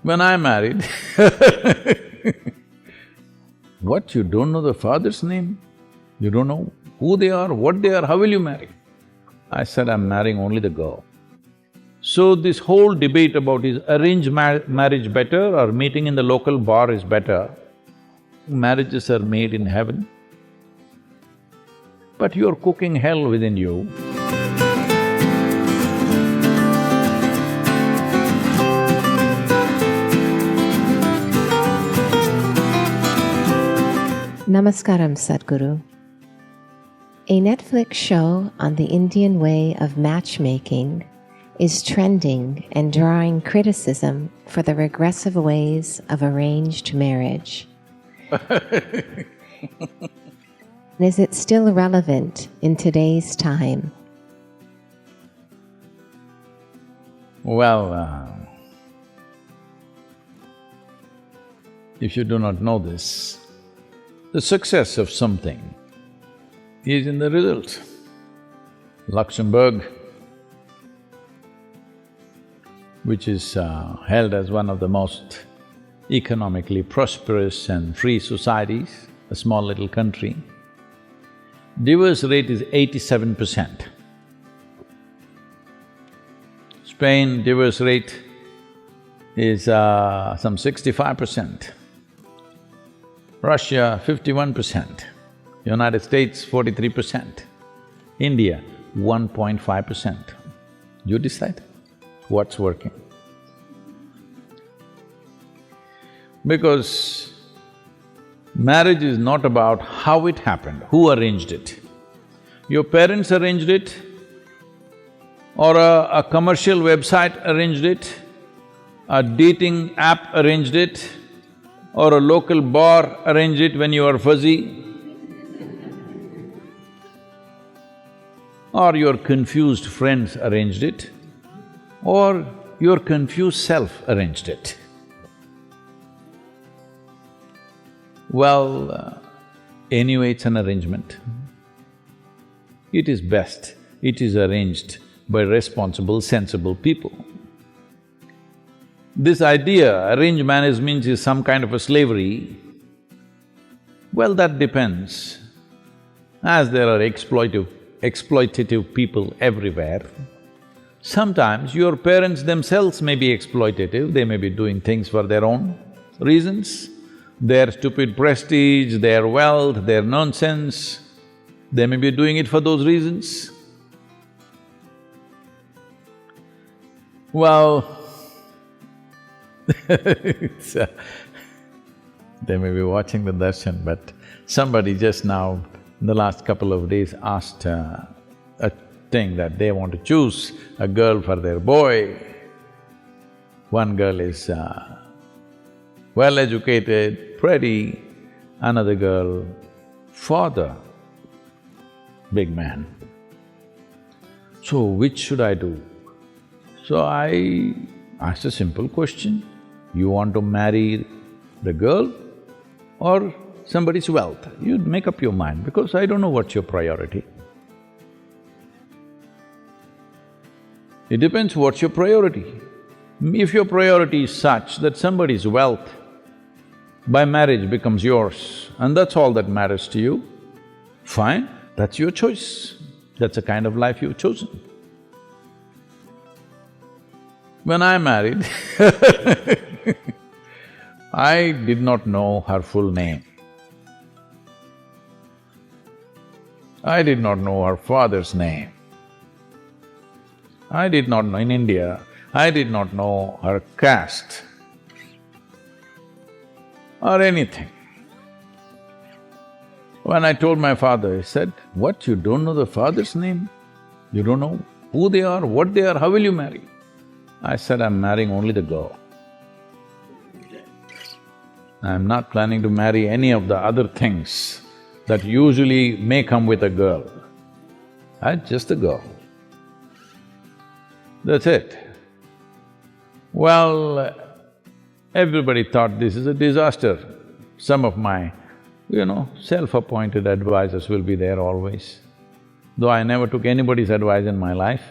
When I married, what, you don't know the father's name? You don't know who they are, what they are, how will you marry? I said, I'm marrying only the girl. So this whole debate about is arranged marriage better or meeting in the local bar is better, marriages are made in heaven, but you're cooking hell within you. Namaskaram, Sadhguru. A Netflix show on the Indian way of matchmaking is trending and drawing criticism for the regressive ways of arranged marriage. Is it still relevant in today's time? Well, if you do not know this, the success of something is in the result. Luxembourg, which is held as one of the most economically prosperous and free societies, a small little country, divorce rate is 87%. Spain, divorce rate is some 65%. Russia, 51%. United States, 43%. India, 1.5%. You decide what's working. Because marriage is not about how it happened, who arranged it. Your parents arranged it, or a commercial website arranged it, a dating app arranged it, or a local bar arranged it when you are fuzzy, or your confused friends arranged it, or your confused self arranged it. Well, anyway, it's an arrangement. It is best, it is arranged by responsible, sensible people. This idea, arranged marriage means is some kind of a slavery, well, that depends. As there are exploitative people everywhere, sometimes your parents themselves may be exploitative, they may be doing things for their own reasons, their stupid prestige, their wealth, their nonsense, they may be doing it for those reasons. Well, they may be watching the darshan, but somebody just now, in the last couple of days, asked a thing that they want to choose a girl for their boy. One girl is well-educated, pretty, another girl, father, big man. So, which should I do? So I asked a simple question, you want to marry the girl or somebody's wealth? You make up your mind, because I don't know what's your priority. It depends what's your priority. If your priority is such that somebody's wealth by marriage becomes yours and that's all that matters to you, fine, that's your choice. That's the kind of life you've chosen. When I married, I did not know her full name. I did not know her father's name. I did not know, in India, I did not know her caste or anything. When I told my father, he said, what, you don't know the father's name? You don't know who they are, what they are, how will you marry? I said, I'm marrying only the girl. I'm not planning to marry any of the other things that usually may come with a girl. Just a girl. That's it. Well, everybody thought this is a disaster. Some of my, self-appointed advisors will be there always. Though I never took anybody's advice in my life,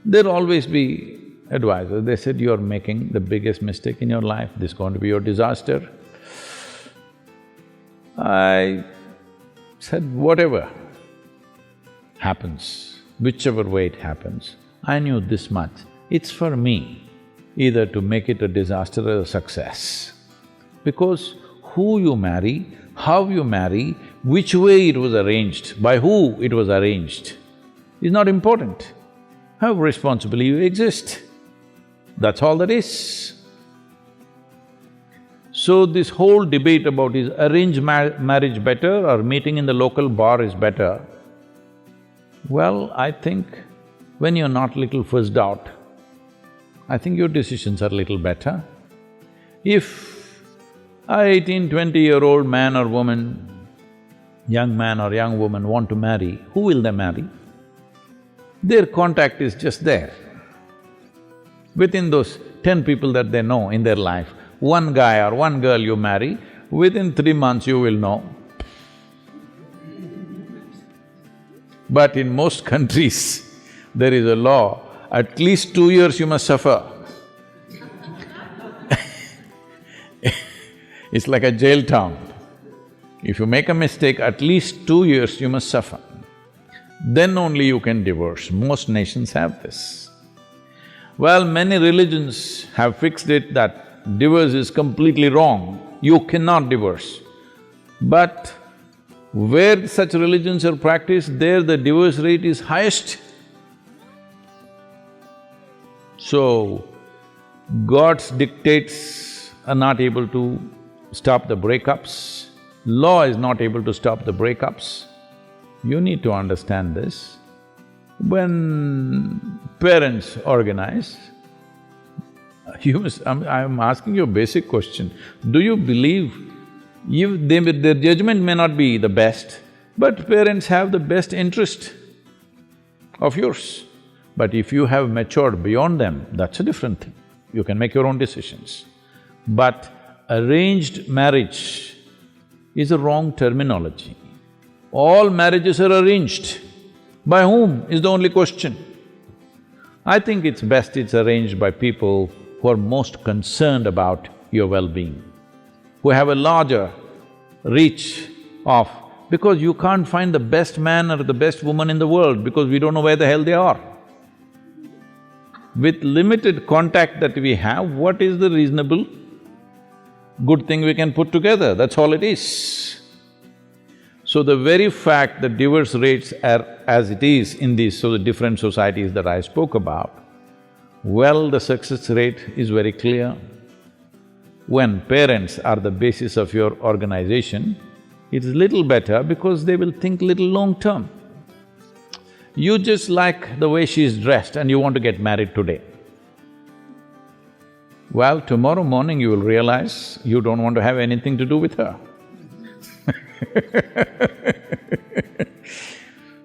there'll always be advisors, they said, "You're making the biggest mistake in your life, this is going to be your disaster." I said, whatever happens, whichever way it happens, I knew this much, it's for me either to make it a disaster or a success. Because who you marry, how you marry, which way it was arranged, by who it was arranged, is not important. How responsibly you exist, that's all that is. So this whole debate about is arranged marriage better or meeting in the local bar is better, well, I think when you're not little fussed out, I think your decisions are little better. If a 18, 20-year-old man or woman, young man or young woman want to marry, who will they marry? Their contact is just there. Within those 10 people that they know in their life, one guy or one girl you marry, within 3 months you will know. But in most countries, there is a law, at least 2 years you must suffer. It's like a jail town. If you make a mistake, at least 2 years you must suffer. Then only you can divorce. Most nations have this. Well, many religions have fixed it that divorce is completely wrong, you cannot divorce. But where such religions are practiced, there the divorce rate is highest. So, God's dictates are not able to stop the breakups, law is not able to stop the breakups. You need to understand this. When parents organize, I'm asking you a basic question, do you believe their judgment may not be the best, but parents have the best interest of yours. But if you have matured beyond them, that's a different thing. You can make your own decisions. But arranged marriage is a wrong terminology. All marriages are arranged. By whom is the only question. I think it's best it's arranged by people who are most concerned about your well-being, who have a larger reach of… because you can't find the best man or the best woman in the world because we don't know where the hell they are. With limited contact that we have, what is the reasonable good thing we can put together? That's all it is. So the very fact that divorce rates are as it is in these different societies that I spoke about, well, the success rate is very clear. When parents are the basis of your organization, it's little better because they will think little long-term. You just like the way she's dressed and you want to get married today. Well, tomorrow morning you will realize you don't want to have anything to do with her.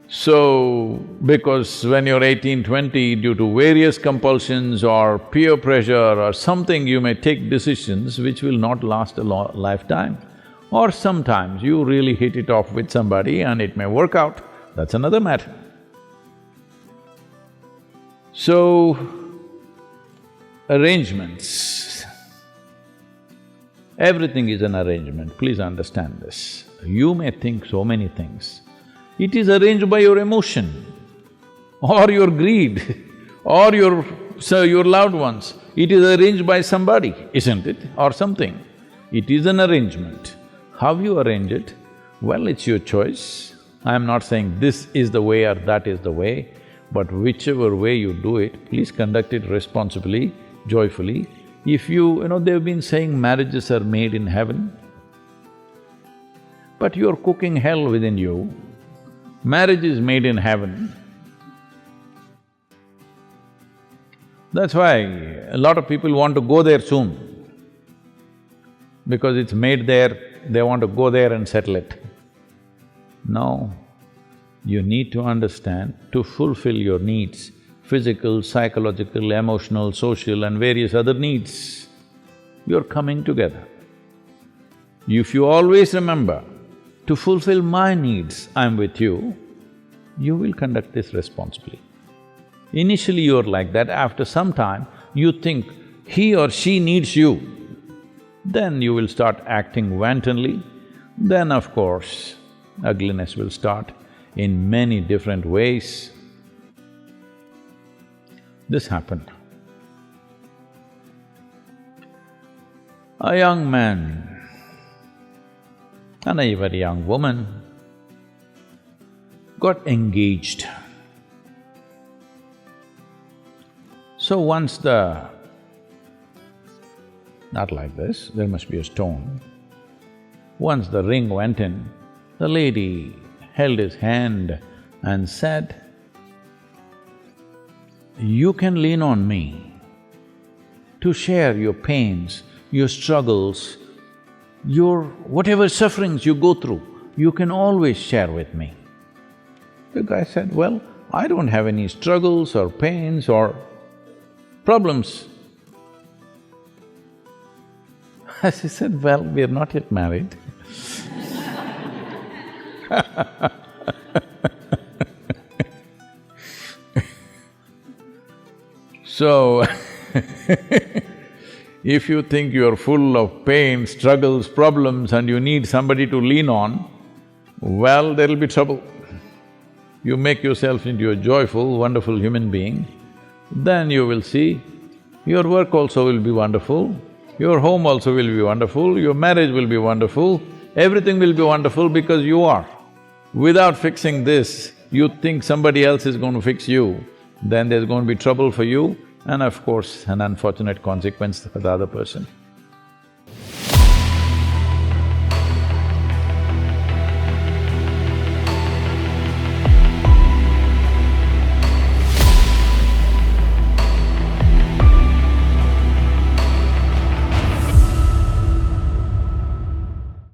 So, because when you're 18, 20, due to various compulsions or peer pressure or something, you may take decisions which will not last a lifetime. Or sometimes you really hit it off with somebody and it may work out, that's another matter. So, arrangements, everything is an arrangement, please understand this. You may think so many things. It is arranged by your emotion or your greed or your loved ones. It is arranged by somebody, isn't it? Or something. It is an arrangement. How you arrange it? Well, it's your choice. I am not saying this is the way or that is the way, but whichever way you do it, please conduct it responsibly, joyfully. If they've been saying marriages are made in heaven, but you're cooking hell within you. Marriage is made in heaven. That's why a lot of people want to go there soon. Because it's made there, they want to go there and settle it. No, you need to understand, to fulfill your needs, physical, psychological, emotional, social and various other needs, you're coming together. If you always remember, to fulfill my needs, I'm with you, you will conduct this responsibly. Initially you're like that, after some time you think he or she needs you, then you will start acting wantonly, then of course ugliness will start in many different ways. This happened. A young man and a very young woman got engaged. So once not like this, there must be a stone. Once the ring went in, the lady held his hand and said, "You can lean on me to share your pains, your struggles, your whatever sufferings you go through, you can always share with me." The guy said, "Well, I don't have any struggles or pains or problems." She said, "Well, we're not yet married." So, if you think you're full of pain, struggles, problems and you need somebody to lean on, well, there'll be trouble. You make yourself into a joyful, wonderful human being, then you will see your work also will be wonderful, your home also will be wonderful, your marriage will be wonderful, everything will be wonderful because you are. Without fixing this, you think somebody else is going to fix you, then there's going to be trouble for you and of course an unfortunate consequence for the other person.